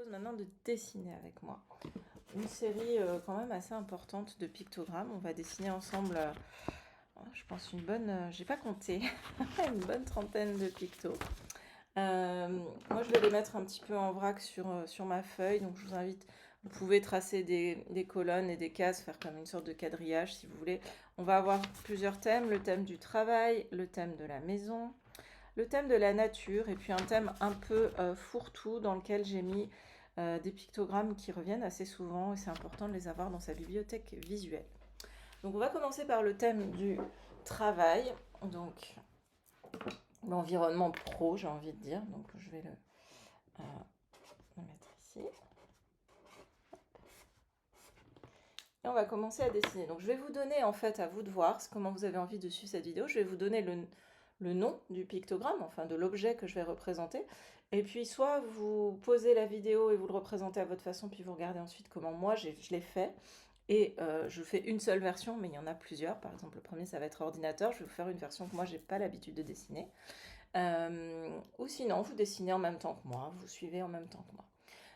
maintenant de dessiner avec moi. Une série quand même assez importante de pictogrammes. On va dessiner ensemble, je pense j'ai pas compté, une bonne trentaine de pictos. Moi je vais les mettre un petit peu en vrac sur ma feuille, donc je vous invite, vous pouvez tracer des colonnes et des cases, faire comme une sorte de quadrillage si vous voulez. On va avoir plusieurs thèmes, le thème du travail, le thème de la maison, le thème de la nature et puis un thème un peu fourre-tout dans lequel j'ai mis des pictogrammes qui reviennent assez souvent et c'est important de les avoir dans sa bibliothèque visuelle. Donc on va commencer par le thème du travail, donc l'environnement pro j'ai envie de dire, donc je vais le mettre ici. Et on va commencer à dessiner. Donc je vais vous donner en fait, à vous de voir comment vous avez envie de suivre cette vidéo, je vais vous donner le nom du pictogramme, enfin de l'objet que je vais représenter. Et puis soit vous posez la vidéo et vous le représentez à votre façon, puis vous regardez ensuite comment moi je l'ai fait. Et je fais une seule version, mais il y en a plusieurs. Par exemple, le premier, ça va être ordinateur. Je vais vous faire une version que moi, j'ai pas l'habitude de dessiner. Ou sinon, vous dessinez en même temps que moi, vous suivez en même temps que moi.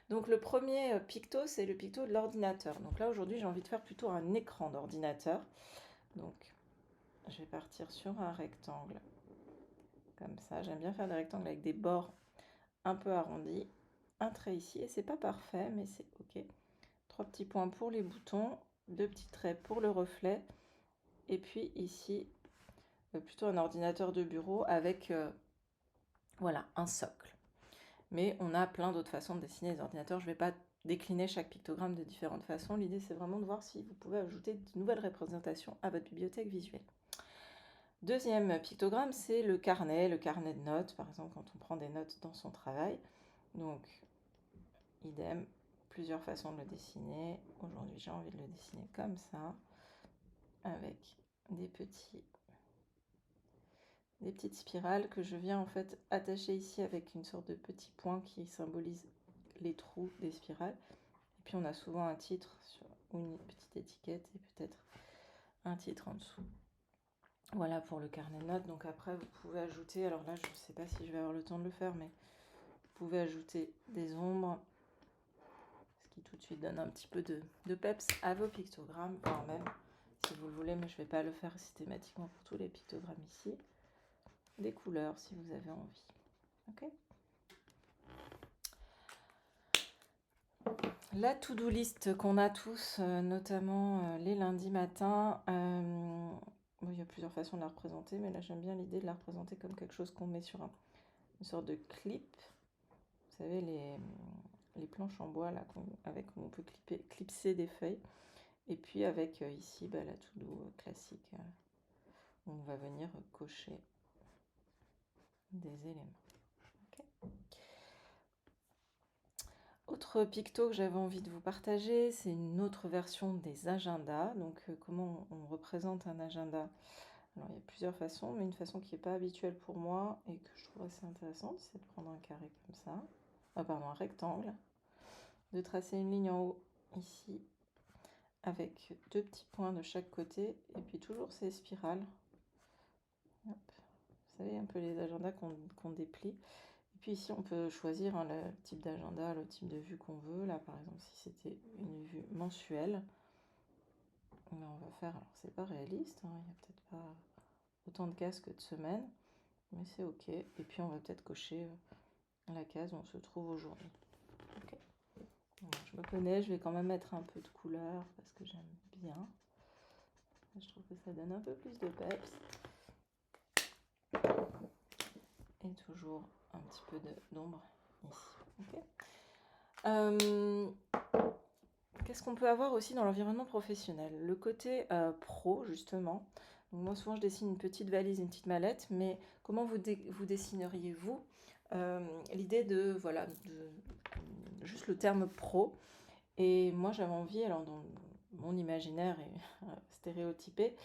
Donc le premier picto, c'est le picto de l'ordinateur. Donc là, aujourd'hui, j'ai envie de faire plutôt un écran d'ordinateur. Donc, je vais partir sur un rectangle comme ça. J'aime bien faire des rectangles avec des bords un peu arrondis. Un trait ici, et c'est pas parfait, mais c'est ok. 3 petits points pour les boutons, 2 petits traits pour le reflet, et puis ici, plutôt un ordinateur de bureau avec voilà, un socle. Mais on a plein d'autres façons de dessiner les ordinateurs. Je ne vais pas décliner chaque pictogramme de différentes façons. L'idée, c'est vraiment de voir si vous pouvez ajouter de nouvelles représentations à votre bibliothèque visuelle. Deuxième pictogramme, c'est le carnet de notes, par exemple quand on prend des notes dans son travail. Donc, idem, plusieurs façons de le dessiner. Aujourd'hui, j'ai envie de le dessiner comme ça, avec des petites spirales que je viens en fait attacher ici avec une sorte de petit point qui symbolise les trous des spirales. Et puis on a souvent un titre ou une petite étiquette et peut-être un titre en dessous. Voilà pour le carnet de notes. Donc après vous pouvez ajouter, alors là je ne sais pas si je vais avoir le temps de le faire, mais vous pouvez ajouter des ombres, ce qui tout de suite donne un petit peu de peps à vos pictogrammes, enfin même si vous le voulez, mais je ne vais pas le faire systématiquement pour tous les pictogrammes ici. Des couleurs si vous avez envie. Ok. La to-do list qu'on a tous, notamment les lundis matins, il y a plusieurs façons de la représenter, mais là j'aime bien l'idée de la représenter comme quelque chose qu'on met sur une sorte de clip. Vous savez, les planches en bois là, avec où on peut clipser des feuilles. Et puis avec ici la to-do classique, où on va venir cocher des éléments. Okay. Autre picto que j'avais envie de vous partager, c'est une autre version des agendas. Donc comment on représente un agenda? Alors il y a plusieurs façons, mais une façon qui n'est pas habituelle pour moi et que je trouve assez intéressante, c'est de prendre un carré comme ça, un rectangle, de tracer une ligne en haut ici, avec 2 petits points de chaque côté, et puis toujours ces spirales. Hop. Vous savez, un peu les agendas qu'on déplie. Et puis ici, on peut choisir le type d'agenda, le type de vue qu'on veut. Là, par exemple, si c'était une vue mensuelle, on va faire, alors c'est pas réaliste, il n'y a peut-être pas autant de cases que de semaines, mais c'est ok. Et puis on va peut-être cocher la case où on se trouve aujourd'hui. Okay. Voilà, je me connais, je vais quand même mettre un peu de couleur parce que j'aime bien. Je trouve que ça donne un peu plus de peps. Et toujours un petit peu d'ombre ici. Okay. Qu'est-ce qu'on peut avoir aussi dans l'environnement professionnel? Le côté pro, justement. Donc moi, souvent, je dessine une petite valise, une petite mallette, mais comment vous dessineriez-vous l'idée de juste le terme pro? Et moi, j'avais envie, alors dans mon imaginaire est stéréotypé,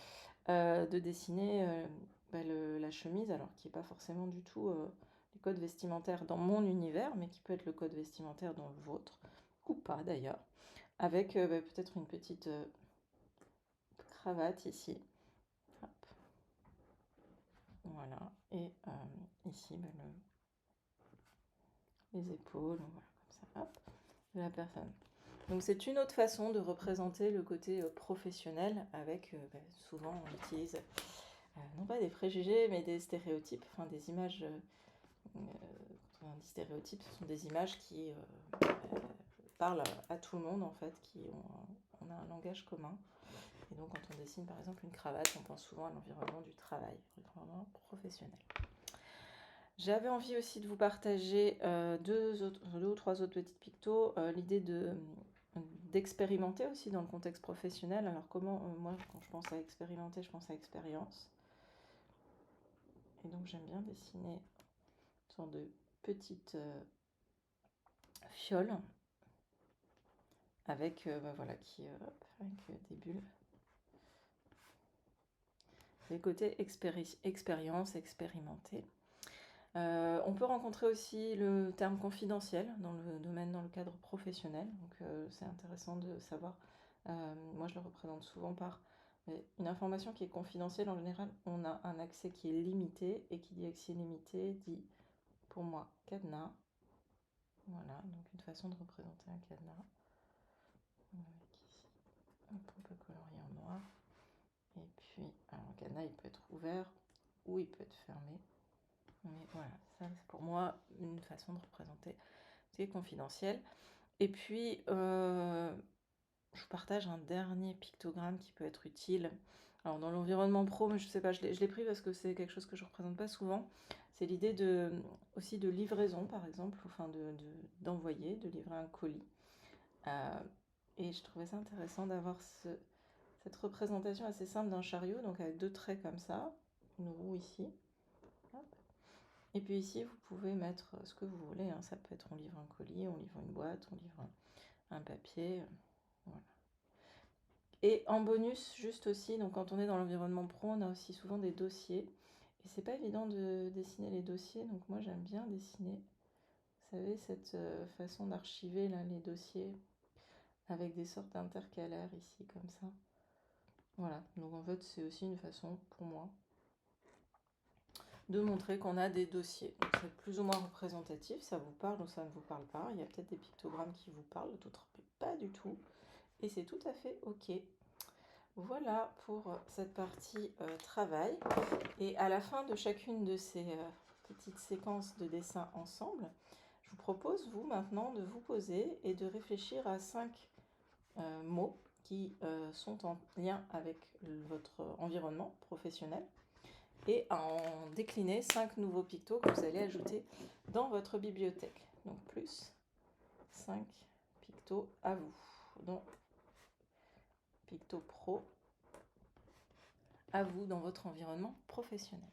de dessiner la chemise, alors qui n'est pas forcément du tout le code vestimentaire dans mon univers, mais qui peut être le code vestimentaire dans le vôtre, ou pas d'ailleurs, avec peut-être une petite cravate ici. Hop. Voilà, et ici les épaules, voilà, comme ça, hop. de la personne. Donc c'est une autre façon de représenter le côté professionnel avec, souvent on utilise non pas des préjugés mais des stéréotypes, enfin des images, quand on dit stéréotypes, ce sont des images qui parlent à tout le monde en fait, on a un langage commun. Et donc quand on dessine par exemple une cravate, on pense souvent à l'environnement du travail, l'environnement professionnel. J'avais envie aussi de vous partager deux ou trois autres petites pictos, l'idée d'expérimenter aussi dans le contexte professionnel. Alors comment, moi quand je pense à expérimenter, je pense à expérience. Et donc j'aime bien dessiner une sorte de petite fiole avec, voilà, avec des bulles. Les côtés expérience, expérimenter. On peut rencontrer aussi le terme confidentiel dans le domaine, dans le cadre professionnel. Donc c'est intéressant de savoir. Moi je le représente souvent par une information qui est confidentielle. En général, on a un accès qui est limité, et qui dit accès limité dit pour moi cadenas. Voilà, donc une façon de représenter un cadenas. Avec ici, on peut colorier en noir. Et puis, alors le cadenas il peut être ouvert ou il peut être fermé. Mais voilà, ça c'est pour moi une façon de représenter ce qui est confidentiel. Et puis, je vous partage un dernier pictogramme qui peut être utile. Alors dans l'environnement pro, mais je sais pas, je l'ai pris parce que c'est quelque chose que je ne représente pas souvent. C'est l'idée aussi de livraison, par exemple, enfin d'envoyer, de livrer un colis. Et je trouvais ça intéressant d'avoir cette représentation assez simple d'un chariot, donc avec deux traits comme ça, une roue ici. Hop. Et puis ici, vous pouvez mettre ce que vous voulez, hein. Ça peut être on livre un colis, on livre une boîte, on livre un papier. Voilà. Et en bonus, juste aussi, donc quand on est dans l'environnement pro, on a aussi souvent des dossiers. Et c'est pas évident de dessiner les dossiers, donc moi j'aime bien dessiner, vous savez, cette façon d'archiver là les dossiers avec des sortes d'intercalaires ici, comme ça. Voilà, donc en fait c'est aussi une façon pour moi de montrer qu'on a des dossiers. Donc c'est plus ou moins représentatif, ça vous parle ou ça ne vous parle pas. Il y a peut-être des pictogrammes qui vous parlent, d'autres pas du tout. Et c'est tout à fait ok. Voilà pour cette partie travail. Et à la fin de chacune de ces petites séquences de dessin ensemble, je vous propose, vous, maintenant, de vous poser et de réfléchir à 5 mots qui sont en lien avec votre environnement professionnel et à en décliner 5 nouveaux pictos que vous allez ajouter dans votre bibliothèque. Donc plus 5 pictos à vous. Donc Picto Pro à vous dans votre environnement professionnel.